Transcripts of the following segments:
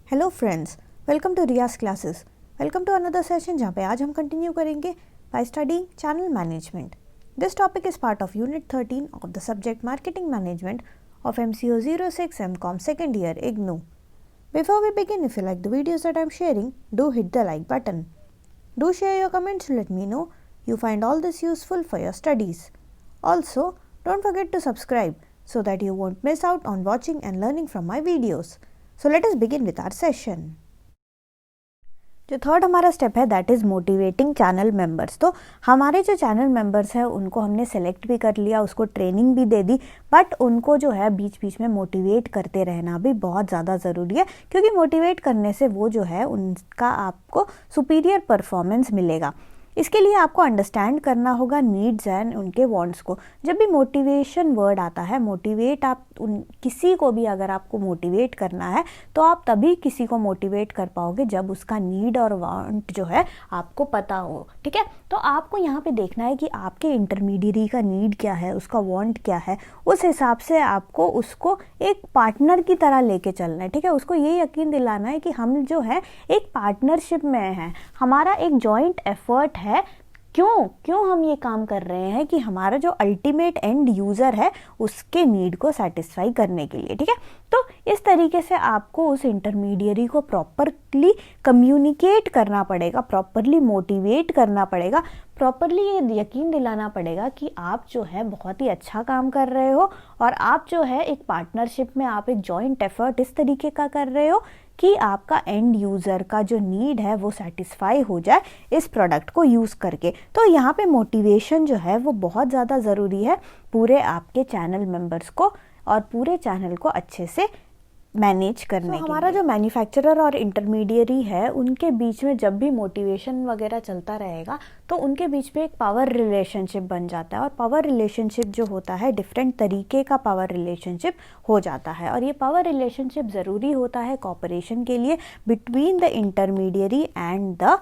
Hello friends, welcome to Riyaz classes. Welcome to another session जहाँ पे आज हम कंटिन्यू करेंगे by studying channel management. This topic is part of unit 13 of the subject marketing management of MCO 06 MCOM second year IGNOU. Before we begin, if you like the videos that I am sharing, do hit the like button. Do share your comments to let me know you find all this useful for your studies. Also, don't forget to subscribe so that you won't miss out on watching and learning from my videos. So let us begin with our session. जो third हमारा step है that is motivating channel members. तो हमारे जो channel members हैं उनको हमने select भी कर लिया, उसको ट्रेनिंग भी दे दी, बट उनको जो है बीच बीच में मोटिवेट करते रहना भी बहुत ज़्यादा ज़रूरी है, क्योंकि मोटिवेट करने से वो जो है उनका आपको सुपीरियर परफॉर्मेंस मिलेगा। इसके लिए आपको अंडरस्टैंड करना होगा नीड्स एंड उनके वांट्स को। जब भी मोटिवेशन वर्ड आता है, मोटिवेट आप किसी को भी अगर आपको मोटिवेट करना है तो आप तभी किसी को मोटिवेट कर पाओगे जब उसका नीड और वांट जो है आपको पता हो। ठीक है, तो आपको यहाँ पे देखना है कि आपके इंटरमीडियरी का नीड क्या है, उसका वांट क्या है, उस हिसाब से आपको उसको एक पार्टनर की तरह लेके चलना है। ठीक है, उसको ये यकीन दिलाना है कि हम जो है एक पार्टनरशिप में हैं, हमारा एक जॉइंट एफर्ट है। क्यों हम ये काम कर रहे हैं कि हमारा जो अल्टीमेट एंड यूज़र है उसके नीड को सेटिस्फाई करने के लिए। ठीक है, तो इस तरीके से आपको उस इंटरमीडियरी को प्रॉपरली कम्युनिकेट करना पड़ेगा, प्रॉपरली मोटिवेट करना पड़ेगा, प्रॉपरली ये यकीन दिलाना पड़ेगा कि आप जो है बहुत ही अच्छा काम कर रहे हो और आप जो है एक पार्टनरशिप में आप एक जॉइंट एफर्ट इस तरीके का कर रहे हो कि आपका एंड यूज़र का जो नीड है वो सेटिस्फाई हो जाए इस प्रोडक्ट को यूज़ करके। तो यहाँ पे मोटिवेशन जो है वो बहुत ज़्यादा ज़रूरी है पूरे आपके चैनल मेंबर्स को और पूरे चैनल को अच्छे से मैनेज करने के हमारा जो मैन्युफैक्चरर और इंटरमीडियरी है उनके बीच में जब भी मोटिवेशन वगैरह चलता रहेगा तो उनके बीच में एक पावर रिलेशनशिप बन जाता है। और पावर रिलेशनशिप जो होता है डिफरेंट तरीके का पावर रिलेशनशिप हो जाता है, और ये पावर रिलेशनशिप ज़रूरी होता है कॉपरेशन के लिए between the intermediary and the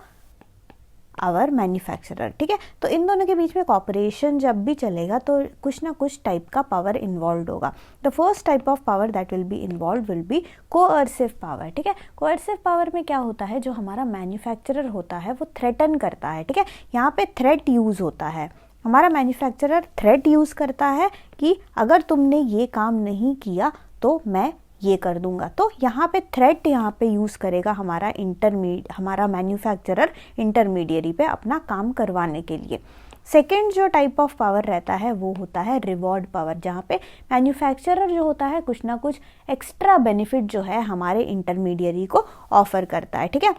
our manufacturer. ठीक है, तो इन दोनों के बीच में कॉपरेशन जब भी चलेगा तो कुछ ना कुछ टाइप का पावर इन्वॉल्व होगा। The first type of power that will be involve will be coercive power. ठीक है, कोअर्सिव पावर में क्या होता है, जो हमारा मैन्युफैक्चरर होता है वो थ्रेटन करता है। ठीक है, यहाँ पे थ्रेट यूज़ होता है, हमारा मैन्युफैक्चरर थ्रेट यूज़ करता है कि अगर तुमने ये काम नहीं किया तो मैं ये कर दूंगा। तो यहाँ पे थ्रेट यहाँ पे यूज़ करेगा हमारा मैन्युफैक्चरर इंटरमीडियरी पे अपना काम करवाने के लिए। सेकेंड जो टाइप ऑफ पावर रहता है वो होता है रिवॉर्ड पावर, जहाँ पे मैन्युफैक्चरर जो होता है कुछ ना कुछ एक्स्ट्रा बेनिफिट जो है हमारे इंटरमीडियरी को ऑफर करता है। ठीक है,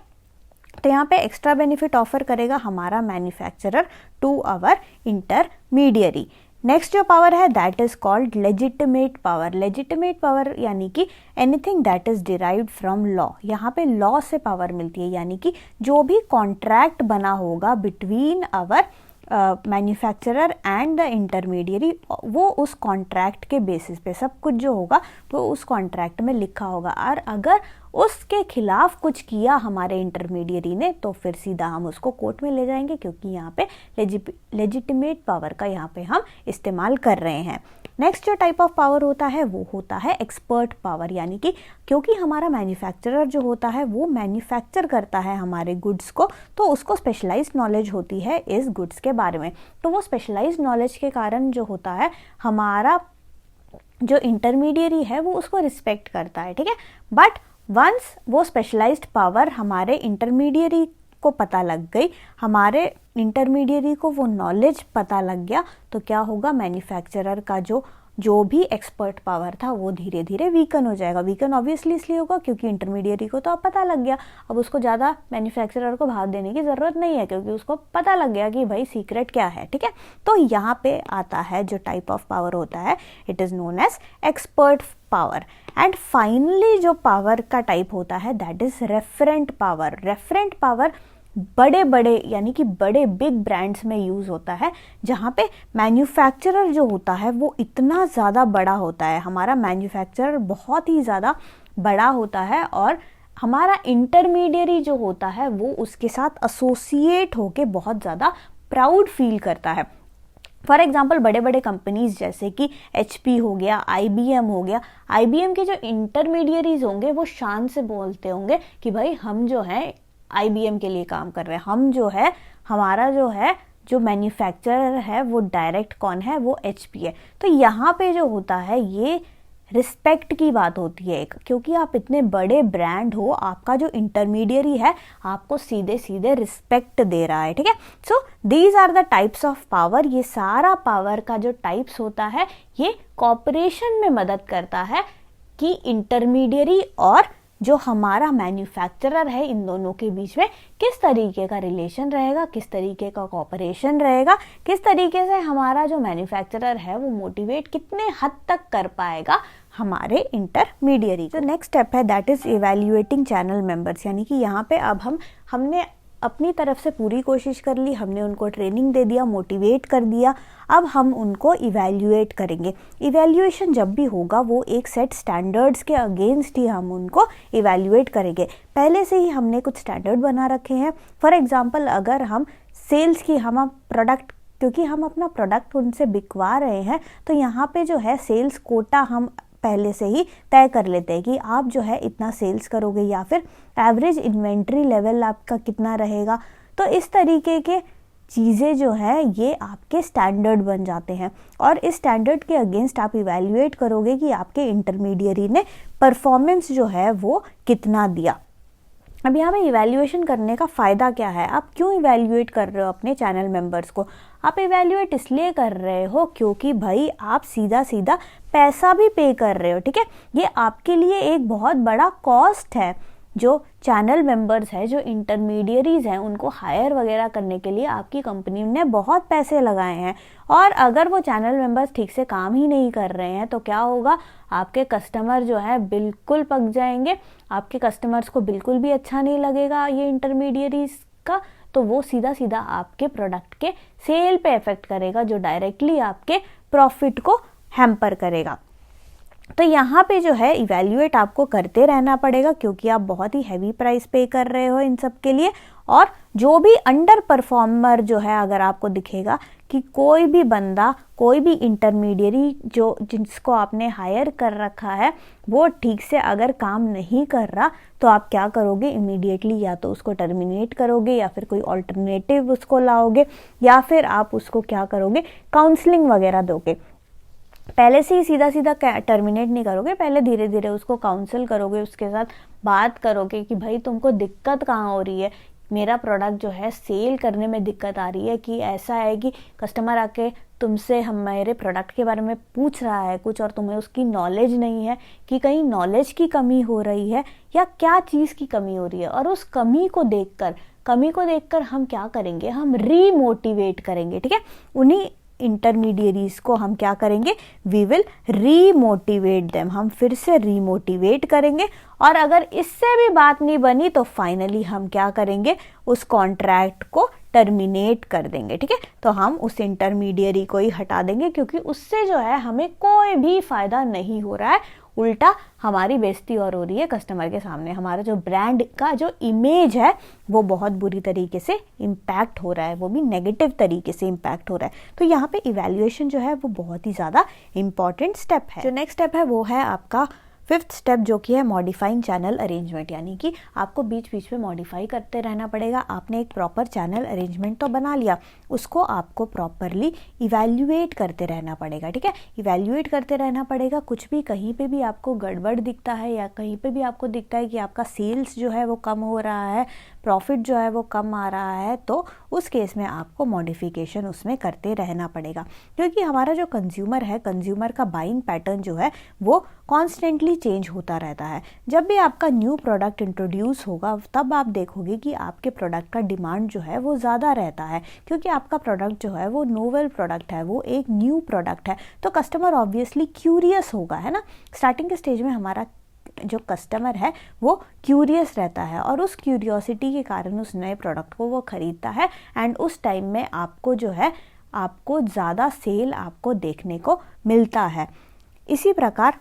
तो यहाँ पे एक्स्ट्रा बेनिफिट ऑफर करेगा हमारा manufacturer to our intermediary. Next जो पावर है that is called legitimate power. Legitimate power यानी कि anything that is derived from law. यहाँ पे लॉ से पावर मिलती है, यानी कि जो भी कॉन्ट्रैक्ट बना होगा between our manufacturer and the intermediary, वो उस कॉन्ट्रैक्ट के बेसिस पे सब कुछ जो होगा वो उस कॉन्ट्रैक्ट में लिखा होगा। और अगर उसके खिलाफ कुछ किया हमारे इंटरमीडियरी ने तो फिर सीधा हम उसको कोर्ट में ले जाएंगे, क्योंकि यहाँ पे लेजिटिमेट पावर का यहाँ पे हम इस्तेमाल कर रहे हैं। नेक्स्ट जो टाइप ऑफ पावर होता है वो होता है एक्सपर्ट पावर, यानी कि क्योंकि हमारा मैन्युफैक्चरर जो होता है वो मैन्युफैक्चर करता है हमारे गुड्स को, तो उसको स्पेशलाइज्ड नॉलेज होती है इस गुड्स के बारे में। तो वो स्पेशलाइज्ड नॉलेज के कारण जो होता है हमारा जो इंटरमीडियरी है वो उसको रिस्पेक्ट करता है। ठीक है, बट वंस वो स्पेशलाइज्ड पावर हमारे इंटरमीडियरी को पता लग गई, हमारे इंटरमीडियरी को वो नॉलेज पता लग गया, तो क्या होगा, मैन्युफैक्चरर का जो भी एक्सपर्ट पावर था वो धीरे धीरे वीकन हो जाएगा। वीकन ऑब्वियसली इसलिए होगा क्योंकि इंटरमीडियरी को तो अब पता लग गया, अब उसको ज़्यादा मैन्युफैक्चरर को भाव देने की ज़रूरत नहीं है, क्योंकि उसको पता लग गया कि भाई सीक्रेट क्या है। ठीक है, तो यहाँ पे आता है जो टाइप ऑफ पावर होता है it is known as expert power. And finally जो पावर का टाइप होता है that is referent power. Referent power बड़े यानी कि बड़े बिग ब्रांड्स में यूज़ होता है, जहाँ पे मैन्युफैक्चरर जो होता है वो इतना ज़्यादा बड़ा होता है, हमारा मैन्युफैक्चरर बहुत ही ज़्यादा बड़ा होता है और हमारा इंटरमीडियरी जो होता है वो उसके साथ एसोसिएट होके बहुत ज़्यादा प्राउड फील करता है। फॉर एग्जाम्पल बड़े बड़े कंपनीज जैसे कि HP हो गया, IBM हो गया, IBM के जो इंटरमीडियरीज होंगे वो शान से बोलते होंगे कि भाई हम जो है IBM के लिए काम कर रहे हैं, हम जो है हमारा जो मैन्युफैक्चरर है वो डायरेक्ट कौन है, वो HP है। तो यहाँ पे जो होता है ये रिस्पेक्ट की बात होती है एक, क्योंकि आप इतने बड़े ब्रांड हो, आपका जो इंटरमीडियरी है आपको सीधे सीधे रिस्पेक्ट दे रहा है, ठीक है। So these are the types of power. ये सारा पावर का जो टाइप्स होता है ये कॉर्पोरेशन में मदद करता है कि इंटरमीडियरी और जो हमारा मैन्युफैक्चरर है इन दोनों के बीच में किस तरीके का रिलेशन रहेगा, किस तरीके का कॉपरेशन रहेगा, किस तरीके से हमारा जो मैन्युफैक्चरर है वो मोटिवेट कितने हद तक कर पाएगा हमारे इंटरमीडियरी। जो नेक्स्ट स्टेप है that is evaluating channel members, यानी कि यहाँ पे अब हमने अपनी तरफ से पूरी कोशिश कर ली, हमने उनको ट्रेनिंग दे दिया, मोटिवेट कर दिया, अब हम उनको इवैल्यूएट करेंगे। इवैल्यूएशन जब भी होगा वो एक सेट स्टैंडर्ड्स के अगेंस्ट ही हम उनको इवैल्यूएट करेंगे। पहले से ही हमने कुछ स्टैंडर्ड बना रखे हैं। फॉर एग्जांपल अगर हम सेल्स की हम प्रोडक्ट, क्योंकि हम अपना प्रोडक्ट उनसे बिकवा रहे हैं तो यहाँ पे जो है सेल्स कोटा हम पहले से ही तय कर लेते हैं कि आप जो है इतना सेल्स करोगे या फिर एवरेज इन्वेंट्री लेवल आपका कितना रहेगा। तो इस तरीके के चीज़ें जो है ये आपके स्टैंडर्ड बन जाते हैं और इस स्टैंडर्ड के अगेंस्ट आप इवैल्यूएट करोगे कि आपके इंटरमीडियरी ने परफॉर्मेंस जो है वो कितना दिया। अब यहाँ पे इवैल्यूएशन करने का फ़ायदा क्या है, आप क्यों इवैल्यूएट कर रहे हो अपने चैनल मेंबर्स को? आप इवैल्यूएट इसलिए कर रहे हो क्योंकि भाई आप सीधा सीधा पैसा भी पे कर रहे हो, ठीक है। ये आपके लिए एक बहुत बड़ा कॉस्ट है। जो चैनल मेंबर्स है, जो इंटरमीडियरीज हैं, उनको हायर वगैरह करने के लिए आपकी कंपनी ने बहुत पैसे लगाए हैं और अगर वो चैनल मेंबर्स ठीक से काम ही नहीं कर रहे हैं तो क्या होगा, आपके कस्टमर जो है बिल्कुल पक जाएंगे, आपके कस्टमर्स को बिल्कुल भी अच्छा नहीं लगेगा ये इंटरमीडियरीज का, तो वो सीधा सीधा आपके प्रोडक्ट के सेल पे इफेक्ट करेगा जो डायरेक्टली आपके प्रॉफिट को हैम्पर करेगा। तो यहाँ पे जो है इवैल्यूएट आपको करते रहना पड़ेगा क्योंकि आप बहुत ही हैवी प्राइस पे कर रहे हो इन सब के लिए। और जो भी अंडर परफॉर्मर जो है, अगर आपको दिखेगा कि कोई भी बंदा, कोई भी इंटरमीडियरी जो जिसको आपने हायर कर रखा है वो ठीक से अगर काम नहीं कर रहा तो आप क्या करोगे, इमीडिएटली या तो उसको टर्मिनेट करोगे या फिर कोई ऑल्टरनेटिव उसको लाओगे या फिर आप उसको क्या करोगे, काउंसलिंग वगैरह दोगे। पहले से ही सीधा सीधा टर्मिनेट नहीं करोगे, पहले धीरे धीरे उसको काउंसिल करोगे, उसके साथ बात करोगे कि भाई तुमको दिक्कत कहाँ हो रही है, मेरा प्रोडक्ट जो है सेल करने में दिक्कत आ रही है कि ऐसा है कि कस्टमर आके तुमसे हमारे प्रोडक्ट के बारे में पूछ रहा है कुछ और तुम्हें उसकी नॉलेज नहीं है, कि कहीं नॉलेज की कमी हो रही है या क्या चीज़ की कमी हो रही है। और उस कमी को देखकर हम क्या करेंगे, हम रीमोटिवेट करेंगे, ठीक है। उन्हीं इंटरमीडियरीज को हम क्या करेंगे, वी विल रीमोटिवेट देम, हम फिर से रीमोटिवेट करेंगे। और अगर इससे भी बात नहीं बनी तो फाइनली हम क्या करेंगे, उस कॉन्ट्रैक्ट को टर्मिनेट कर देंगे, ठीक है। तो हम उस इंटरमीडियरी को ही हटा देंगे क्योंकि उससे जो है हमें कोई भी फायदा नहीं हो रहा है, उल्टा हमारी बेइज्जती और हो रही है कस्टमर के सामने, हमारा जो ब्रांड का जो इमेज है वो बहुत बुरी तरीके से इम्पैक्ट हो रहा है, वो भी नेगेटिव तरीके से इम्पैक्ट हो रहा है। तो यहाँ पे इवैल्यूएशन जो है वो बहुत ही ज़्यादा इंपॉर्टेंट स्टेप है। जो नेक्स्ट स्टेप है वो है आपका 5th स्टेप, जो कि है मॉडिफाइंग चैनल अरेंजमेंट, यानी कि आपको बीच बीच में मॉडिफाई करते रहना पड़ेगा। आपने एक प्रॉपर चैनल अरेंजमेंट तो बना लिया, उसको आपको प्रॉपरली इवैल्यूएट करते रहना पड़ेगा, ठीक है। इवैल्यूएट करते रहना पड़ेगा। कुछ भी कहीं पे भी आपको गड़बड़ दिखता है या कहीं पे भी आपको दिखता है कि आपका सेल्स जो है वो कम हो रहा है, प्रॉफिट जो है वो कम आ रहा है, तो उस केस में आपको मॉडिफिकेशन उसमें करते रहना पड़ेगा। क्योंकि हमारा जो कंज्यूमर है, कंज्यूमर का बाइंग पैटर्न जो है वो कॉन्स्टेंटली चेंज होता रहता है। जब भी आपका न्यू प्रोडक्ट इंट्रोड्यूस होगा तब आप देखोगे कि आपके प्रोडक्ट का डिमांड जो है वो ज़्यादा रहता है, क्योंकि आपका प्रोडक्ट जो है वो नोवेल प्रोडक्ट है, वो एक न्यू प्रोडक्ट है, तो कस्टमर ऑब्वियसली क्यूरियस होगा, है ना। स्टार्टिंग के स्टेज में हमारा जो कस्टमर है वो क्यूरियस रहता है और उस क्यूरियोसिटी के कारण उस नए प्रोडक्ट को वो खरीदता है एंड उस टाइम में आपको जो है आपको ज़्यादा सेल आपको देखने को मिलता है। इसी प्रकार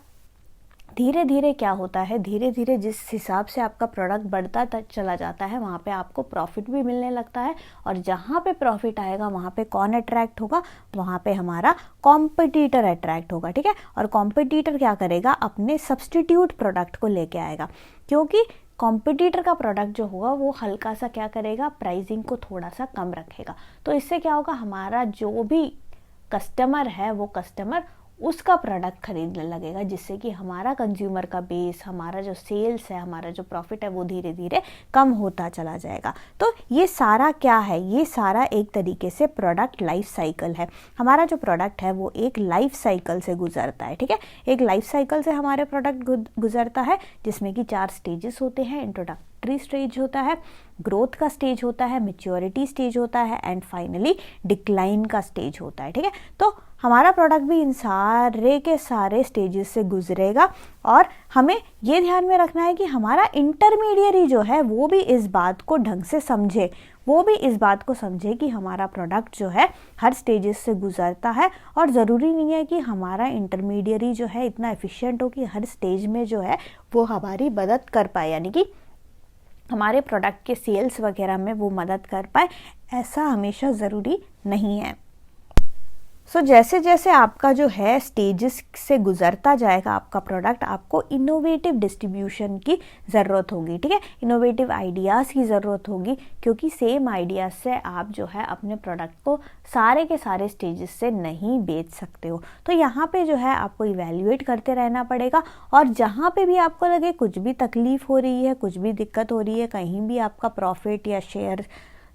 धीरे धीरे क्या होता है, धीरे धीरे जिस हिसाब से आपका प्रोडक्ट बढ़ता चला जाता है वहाँ पे आपको प्रॉफिट भी मिलने लगता है, और जहाँ पे प्रॉफिट आएगा वहाँ पे कौन अट्रैक्ट होगा, वहाँ पे हमारा कॉम्पिटिटर अट्रैक्ट होगा, ठीक है। और कॉम्पिटिटर क्या करेगा, अपने सब्स्टिट्यूट प्रोडक्ट को लेके आएगा, क्योंकि कॉम्पिटिटर का प्रोडक्ट जो होगा वो हल्का सा क्या करेगा, प्राइसिंग को थोड़ा सा कम रखेगा। तो इससे क्या होगा, हमारा जो भी कस्टमर है वो कस्टमर उसका प्रोडक्ट खरीदने लगेगा, जिससे कि हमारा कंज्यूमर का बेस, हमारा जो सेल्स है, हमारा जो प्रॉफिट है वो धीरे धीरे कम होता चला जाएगा। तो ये सारा क्या है, ये सारा एक तरीके से प्रोडक्ट लाइफ साइकिल है। हमारा जो प्रोडक्ट है वो एक लाइफ साइकिल से गुजरता है, ठीक है। एक लाइफ साइकिल से हमारे प्रोडक्ट गुजरता है, जिसमें कि 4 स्टेजेस होते हैं। इंट्रोडक्टरी स्टेज होता है, ग्रोथ का स्टेज होता है, मैच्योरिटी स्टेज होता है, एंड फाइनली डिक्लाइन का स्टेज होता है, ठीक है। तो हमारा प्रोडक्ट भी इन सारे के सारे स्टेजेस से गुजरेगा, और हमें ये ध्यान में रखना है कि हमारा इंटरमीडियरी जो है वो भी इस बात को ढंग से समझे, वो भी इस बात को समझे कि हमारा प्रोडक्ट जो है हर स्टेजेस से गुजरता है, और ज़रूरी नहीं है कि हमारा इंटरमीडियरी जो है इतना एफिशिएंट हो कि हर स्टेज में जो है वो हमारी मदद कर पाए, यानी कि हमारे प्रोडक्ट के सेल्स वगैरह में वो मदद कर पाए, ऐसा हमेशा ज़रूरी नहीं है। सो जैसे जैसे आपका जो है स्टेजेस से गुजरता जाएगा आपका प्रोडक्ट, आपको इनोवेटिव डिस्ट्रीब्यूशन की ज़रूरत होगी, ठीक है। इनोवेटिव आइडियाज़ की ज़रूरत होगी, क्योंकि सेम आइडियाज़ से आप जो है अपने प्रोडक्ट को सारे के सारे स्टेजेस से नहीं बेच सकते हो। तो यहाँ पे जो है आपको इवैल्यूएट करते रहना पड़ेगा, और जहाँ पे भी आपको लगे कुछ भी तकलीफ़ हो रही है, कुछ भी दिक्कत हो रही है, कहीं भी आपका प्रॉफिट या शेयर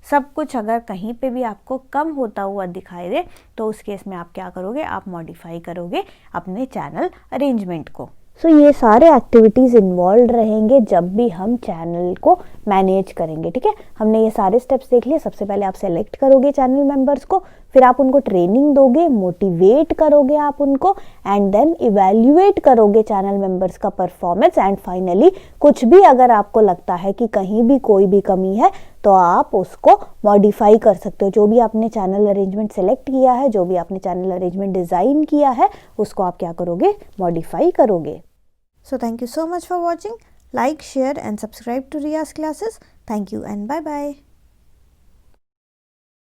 सब कुछ अगर कहीं पे भी आपको कम होता हुआ दिखाई दे, तो उस केस में आप क्या करोगे, आप मॉडिफाई करोगे अपने चैनल अरेंजमेंट को। सो ये सारे एक्टिविटीज़ इन्वॉल्व रहेंगे जब भी हम चैनल को मैनेज करेंगे, ठीक है। हमने ये सारे स्टेप्स देख लिए। सबसे पहले आप सेलेक्ट करोगे चैनल मेंबर्स को, फिर आप उनको ट्रेनिंग दोगे, मोटिवेट करोगे आप उनको, एंड देन इवैल्यूएट करोगे चैनल मेंबर्स का परफॉर्मेंस, एंड फाइनली कुछ भी अगर आपको लगता है कि कहीं भी कोई भी कमी है तो आप उसको मॉडिफाई कर सकते हो। जो भी आपने चैनल अरेंजमेंट सेलेक्ट किया है, जो भी आपने चैनल अरेंजमेंट डिज़ाइन किया है, उसको आप क्या करोगे, मॉडिफाई करोगे। So thank you so much for watching. Like, share and subscribe to Riyaz classes. Thank you and bye bye.